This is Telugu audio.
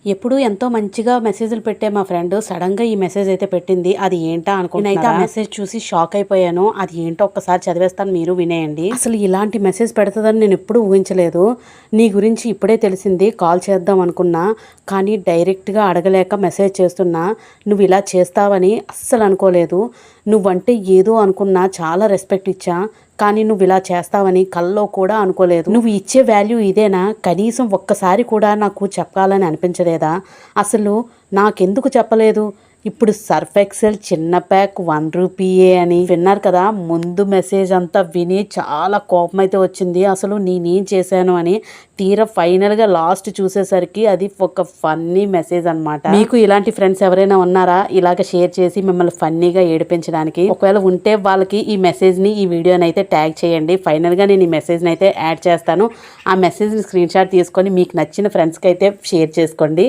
ఎప్పుడు ఎంతో మంచిగా మెసేజ్లు పెట్టే మా ఫ్రెండ్ సడన్గా ఈ మెసేజ్ అయితే పెట్టింది. అది ఏంటా అనుకుంటున్నారా? నేనైతే ఆ మెసేజ్ చూసి షాక్ అయిపోయాను. అది ఏంటో ఒక్కసారి చదివేస్తాను, మీరు వినేయండి. అసలు ఇలాంటి మెసేజ్ పెడుతుందని నేను ఎప్పుడు ఊహించలేదు. నీ గురించి ఇప్పుడే తెలిసింది, కాల్ చేద్దాం అనుకున్నా, కానీ డైరెక్ట్గా అడగలేక మెసేజ్ చేస్తున్నా. నువ్వు ఇలా చేస్తావని అస్సలు అనుకోలేదు. నువ్వంటే ఏదో అనుకున్నా, చాలా రెస్పెక్ట్ ఇచ్చా, కానీ నువ్వు ఇలా చేస్తావని కల్లో కూడా అనుకోలేదు. నువ్వు ఇచ్చే వాల్యూ ఇదేనా? కనీసం ఒక్కసారి కూడా నాకు చెప్పాలని అనిపించలేదా? అసలు నాకెందుకు చెప్పలేదు? ఇప్పుడు సర్ఫ్ ఎక్సెల్ చిన్న ప్యాక్ 1 రూపీయే అని విన్నారు కదా. ముందు మెసేజ్ అంతా విని చాలా కోపం అయితే వచ్చింది. అసలు నేనేం చేశాను అని. తీరా ఫైనల్గా లాస్ట్ చూసేసరికి అది ఒక ఫన్నీ మెసేజ్ అనమాట. మీకు ఇలాంటి ఫ్రెండ్స్ ఎవరైనా ఉన్నారా ఇలాగ షేర్ చేసి మిమ్మల్ని ఫన్నీగా ఏడిపించడానికి? ఒకవేళ ఉంటే వాళ్ళకి ఈ మెసేజ్ని, ఈ వీడియోని అయితే ట్యాగ్ చేయండి. ఫైనల్గా నేను ఈ మెసేజ్ని అయితే యాడ్ చేస్తాను. ఆ మెసేజ్ని స్క్రీన్ షాట్ తీసుకొని మీకు నచ్చిన ఫ్రెండ్స్కి అయితే షేర్ చేసుకోండి.